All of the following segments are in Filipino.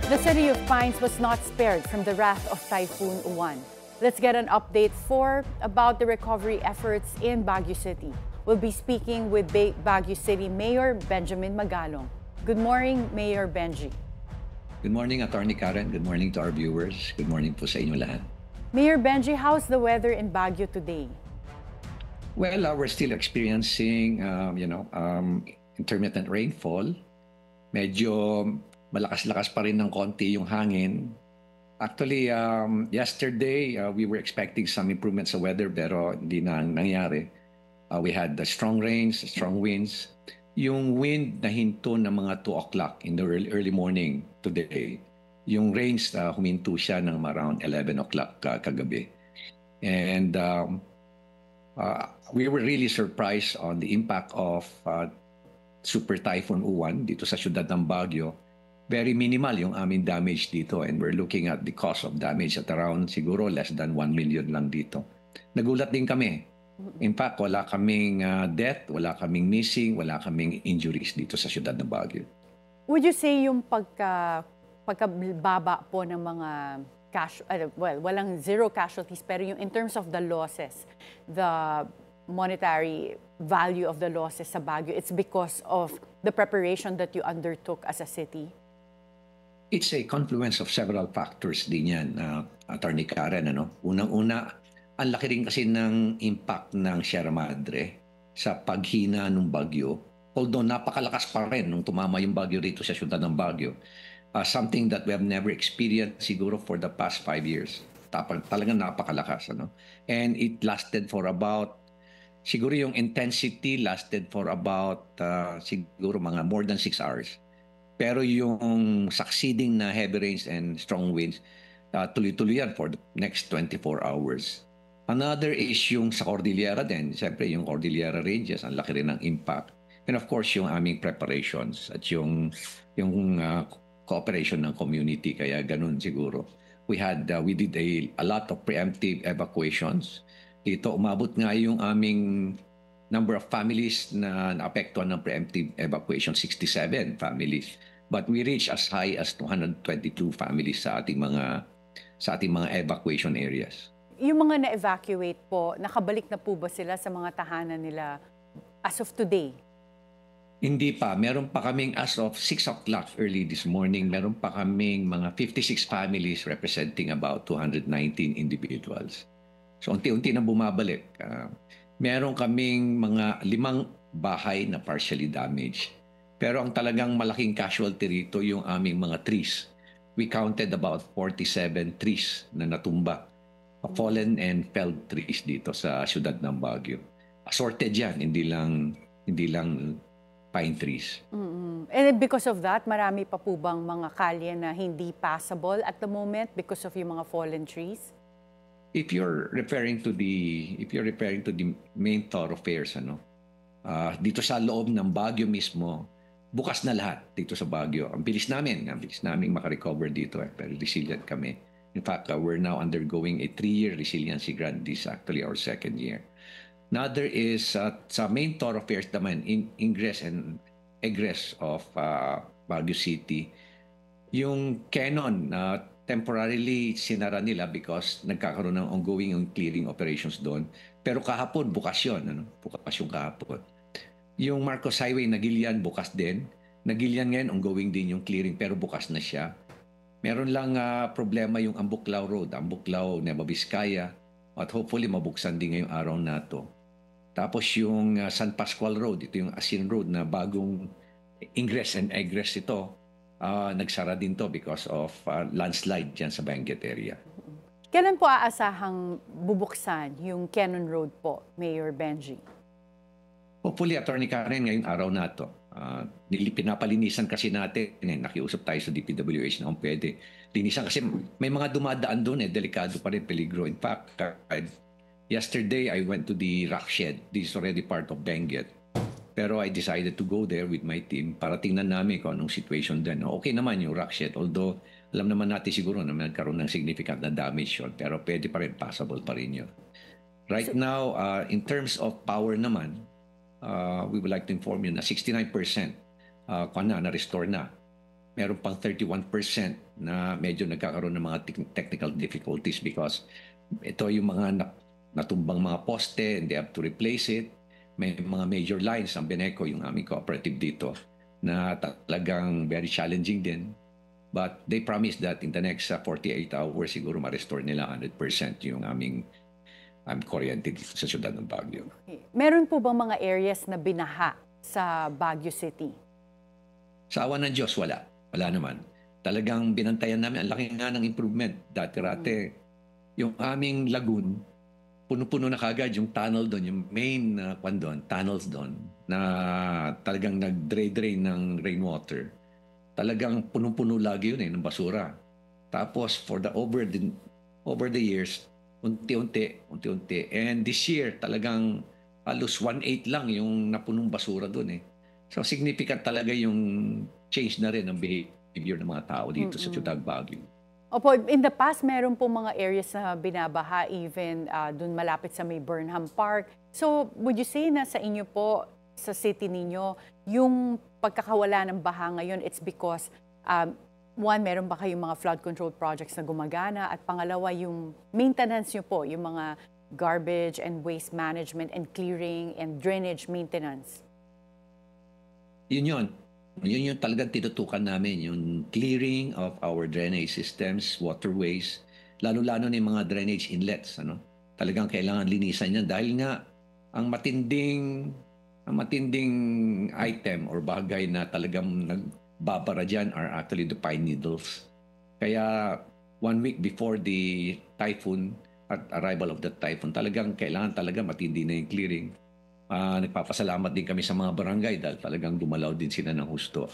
The city of Pines was not spared from the wrath of Typhoon Uwan. Let's get an update about the recovery efforts in Baguio City. We'll be speaking with Baguio City Mayor Benjamin Magalong. Good morning, Mayor Benji. Good morning, Attorney Karen. Good morning to our viewers. Good morning po sa inyo lahat. Mayor Benji, how's the weather in Baguio today? Well, we're still experiencing, intermittent rainfall. Medyo malakas-lakas pa rin ng konti yung hangin. Actually, yesterday, we were expecting some improvements sa weather pero hindi na nangyari. We had the strong rains, strong winds. Yung wind na hinto ng mga 2 o'clock in the early morning today. Yung rains, huminto siya ng around 11 o'clock kagabi. And we were really surprised on the impact of Super Typhoon Uwan dito sa siyudad ng Baguio. Very minimal yung aming damage dito and we're looking at the cost of damage at around siguro less than 1 million lang dito. Nagulat din kami. In fact, wala kaming death, wala kaming missing, wala kaming injuries dito sa siyudad ng Baguio. Would you say yung pagkababa po ng mga walang zero casualties, pero yung in terms of the losses, the monetary value of the losses sa Baguio, it's because of the preparation that you undertook as a city? It's a confluence of several factors din yan, Attorney Karen. Unang-una, ang laki rin kasi ng impact ng Sierra Madre sa paghina ng bagyo. Although napakalakas pa rin nung tumama yung bagyo rito sa siyudad ng Baguio. Something that we have never experienced siguro for the past 5 years. Talagang napakalakas. And it lasted for about, siguro yung intensity lasted for about siguro mga more than 6 hours. Pero yung succeeding na heavy rains and strong winds, tuloy-tuloy yan for the next 24 hours. Another is yung sa Cordillera din. Siyempre, yung Cordillera Ranges, ang laki rin ng impact. And of course, yung aming preparations at yung cooperation ng community. Kaya ganun siguro. We did a lot of preemptive evacuations. Dito, umabot nga yung aming number of families na naapektuhan ng preemptive evacuation, 67 families. But we reached as high as 222 families sa ating mga evacuation areas. Yung mga na-evacuate po, nakabalik na po ba sila sa mga tahanan nila as of today? Hindi pa. Meron pa kaming as of 6 o'clock early this morning, meron pa kaming mga 56 families representing about 219 individuals. So unti-unti na bumabalik. Meron kaming mga 5 bahay na partially damaged. Pero ang talagang malaking casualty rito yung aming mga trees. We counted about 47 trees na natumba. Fallen and felled trees dito sa siyudad ng Baguio. Assorted yan, hindi lang pine trees. And because of that, marami pa po bang mga kalye na hindi passable at the moment because of yung mga fallen trees? If you're referring to the main thoroughfares, dito sa loob ng Baguio mismo, bukas na lahat dito sa Baguio. Ang bilis namin makarecover dito pero resilient kami. In fact, we're now undergoing a 3-year resiliency grant. This is actually our 2nd year. Another is sa main thoroughfares naman, ingress and egress of Baguio City. Yung Canon, temporarily sinara nila because nagkakaroon ng ongoing clearing operations doon. Pero kahapon, bukas yun. Bukas yung kahapon. Yung Marcos Highway, Nagilian, bukas din. Nagilian ngayon, ongoing din yung clearing pero bukas na siya. Meron lang problema yung Ambuklao Road, Ambuklao, Nueva Vizcaya, at hopefully mabuksan din ngayong araw na to. Tapos yung San Pascual Road, ito yung Asin Road na bagong ingress and egress ito, nagsara din to because of landslide dyan sa Benguet area. Kailan po aasahang bubuksan yung Cannon Road po, Mayor Benji? Hopefully, Attorney Karen, ngayong araw na to. Pinapalinisan kasi natin, nakiusap tayo sa DPWH na kung pwede. Linisan kasi may mga dumadaan doon delikado pa rin, peligro. In fact, yesterday I went to the rock shed. This is already part of Benguet. Pero I decided to go there with my team para tingnan namin kung anong situation din. Okay naman yung rock shed, although alam naman natin siguro na nagkaroon ng significant na damage yun, pero pwede pa rin, passable pa rin yun. Right now, in terms of power naman, we would like to inform you na 69% na-restore na. meron pang 31% na medyo nagkakaroon ng mga technical difficulties because ito yung mga natumbang mga poste and they have to replace it. May mga major lines ang Beneco, yung aming cooperative dito, na talagang very challenging din. But they promise that in the next 48 hours, siguro ma-restore nila 100% yung aming kuryente dito sa siyudad ng Baguio. Okay. Meron po bang mga areas na binaha sa Baguio City? Sa awa ng Diyos, wala. Wala naman. Talagang binantayan namin. Ang laki nga ng improvement. Dati-rate, yung aming lagoon, puno-puno na kagad yung tunnel doon, yung main tunnels doon, na talagang nag-drain ng rainwater. Talagang punong-puno lagi yun ng basura. Tapos for the over the years, unti-unti. And this year, talagang halos 1/8 lang yung napunong basura doon . So significant talaga yung change na rin ng behavior ng mga tao dito sa Ciudad Baguio. Opo, in the past, meron po mga areas na binabaha, even dun malapit sa may Burnham Park. So, would you say na sa inyo po, sa city ninyo, yung pagkakawala ng baha ngayon, it's because, one, meron ba kayong mga flood control projects na gumagana? At pangalawa, yung maintenance nyo po, yung mga garbage and waste management and clearing and drainage maintenance? Yun yung talagang tinutukan namin, yung clearing of our drainage systems, waterways, lalo-lalo na yung mga drainage inlets. Talagang kailangan linisan yan dahil nga ang matinding item or bagay na talagang nagbabara dyan are actually the pine needles. Kaya 1 week before the typhoon, at arrival of the typhoon, talagang kailangan talaga matindi na yung clearing. Nagpapasalamat din kami sa mga barangay dahil talagang dumalaw din sila ng husto.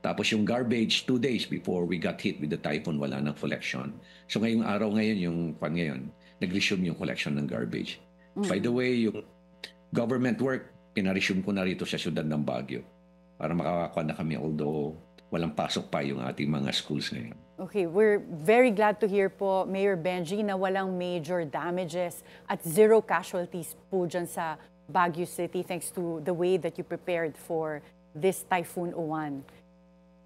Tapos yung garbage, 2 days before we got hit with the typhoon, wala nang collection. So ngayong araw ngayon, nag-resume yung collection ng garbage. By the way, yung government work, pinaresume ko na rito sa siyudad ng Baguio para makakakuha na kami, although walang pasok pa yung ating mga schools ngayon. Okay, we're very glad to hear po, Mayor Benji, na walang major damages at zero casualties po dyan sa Baguio City, thanks to the way that you prepared for this Typhoon Uwan.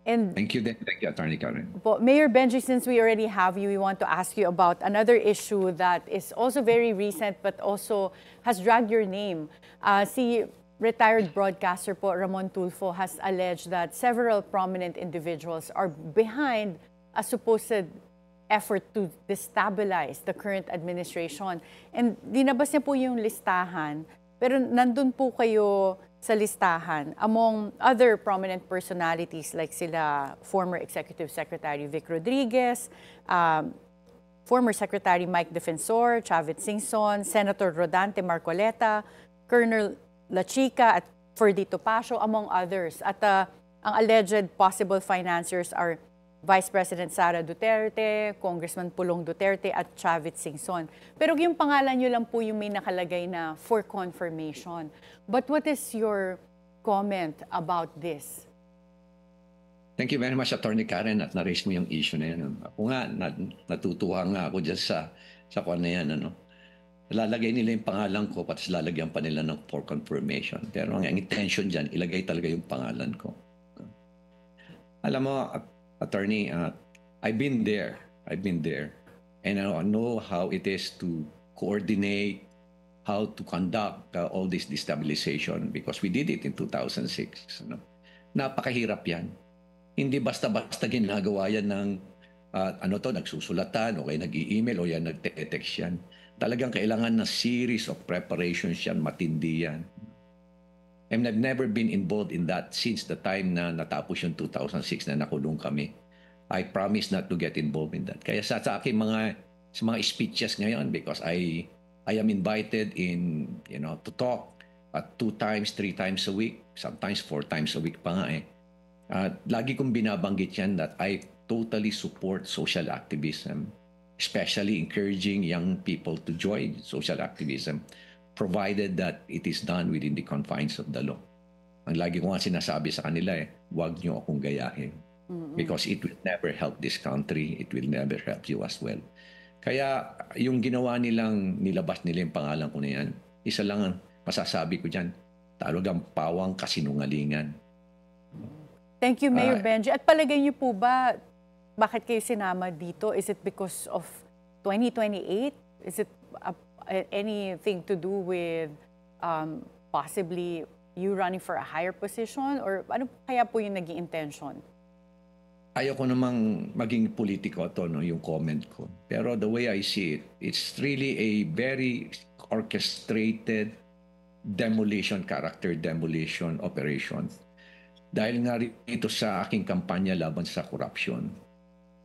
And Thank you, Attorney Karen. Mayor Benji, since we already have you, we want to ask you about another issue that is also very recent but also has dragged your name. Si retired broadcaster po Ramon Tulfo has alleged that several prominent individuals are behind a supposed effort to destabilize the current administration. And dinabas niya po yung listahan. Pero nandun po kayo sa listahan among other prominent personalities like sila former Executive Secretary Vic Rodriguez, former Secretary Mike Defensor, Chavit Singson, Senator Rodante Marcoleta, Colonel La Chica at Ferdito Pasio, among others. At ang alleged possible financiers are Vice President Sara Duterte, Congressman Pulong Duterte at Chavit Singson. Pero yung pangalan nyo lang po yung may nakalagay na for confirmation. But what is your comment about this? Thank you very much, Attorney Karen, at na-raise mo yung issue na yan. Ako nga, natutuwa nga ako dyan sa kwan na yan. Lalagay nila yung pangalan ko, pati lalagyan pa nila ng for confirmation. Pero ang intention dyan, ilagay talaga yung pangalan ko. Alam mo, Attorney, I've been there, and I know how it is to coordinate, how to conduct all this destabilization because we did it in 2006. Napakahirap yan. Hindi basta-basta ginagawa yan ng nagsusulatan o kaya nag-i-email o yan nag-text yan. Talagang kailangan na series of preparations yan, matindi yan. And I've never been involved in that since the time na natapos yung 2006 na nakulong kami. I promise not to get involved in that. Kaya sa aking mga speeches ngayon, because I am invited in, to talk 2 times, 3 times a week, sometimes 4 times a week pa nga . Lagi kong binabanggit yan that I totally support social activism, especially encouraging young people to join social activism, provided that it is done within the confines of the law. Ang lagi ko nga sinasabi sa kanila huwag niyo akong gayahin. Because it will never help this country, it will never help you as well. Kaya yung ginawa nilabas nila yung pangalan ko na yan, isa lang ang masasabi ko dyan, talagang pawang kasinungalingan. Thank you, Mayor Ah, Benji. At palagay niyo po ba, bakit kayo sinama dito? Is it because of 2028? Is it anything to do with possibly you running for a higher position? Or ano kaya po yung naging intention? Ayoko namang maging politiko to, no, yung comment ko. Pero the way I see it, it's really a very orchestrated character demolition operation. Dahil nga rito sa aking kampanya laban sa corruption.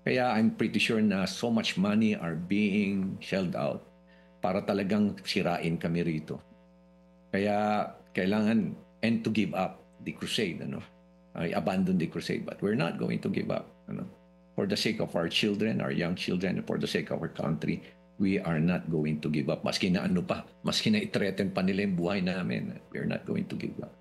Kaya I'm pretty sure na so much money are being shelled out para talagang sirain kami rito. Kaya kailangan and to give up the crusade, ano? I abandon the crusade, but we're not going to give up, ano? For the sake of our children, our young children, and for the sake of our country, we are not going to give up. Maski na maski na i-threaten pa nila yung buhay namin, we're not going to give up.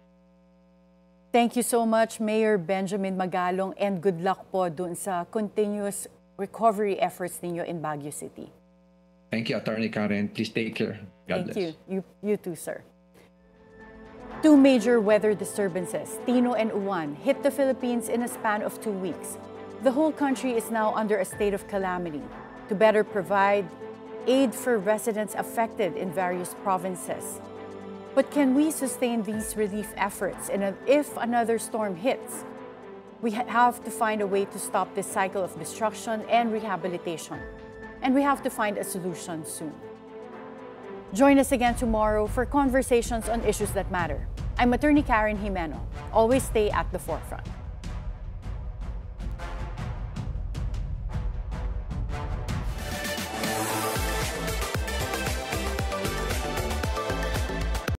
Thank you so much, Mayor Benjamin Magalong, and good luck po dun sa continuous recovery efforts ninyo in Baguio City. Thank you, Attorney Karen. Please take care. God bless. Thank you. You too, sir. Two major weather disturbances, Tino and Uwan, hit the Philippines in a span of 2 weeks. The whole country is now under a state of calamity to better provide aid for residents affected in various provinces. But can we sustain these relief efforts? And if another storm hits, we have to find a way to stop this cycle of destruction and rehabilitation. And we have to find a solution soon. Join us again tomorrow for conversations on issues that matter. I'm Attorney Karen Jimeno. Always stay at the forefront.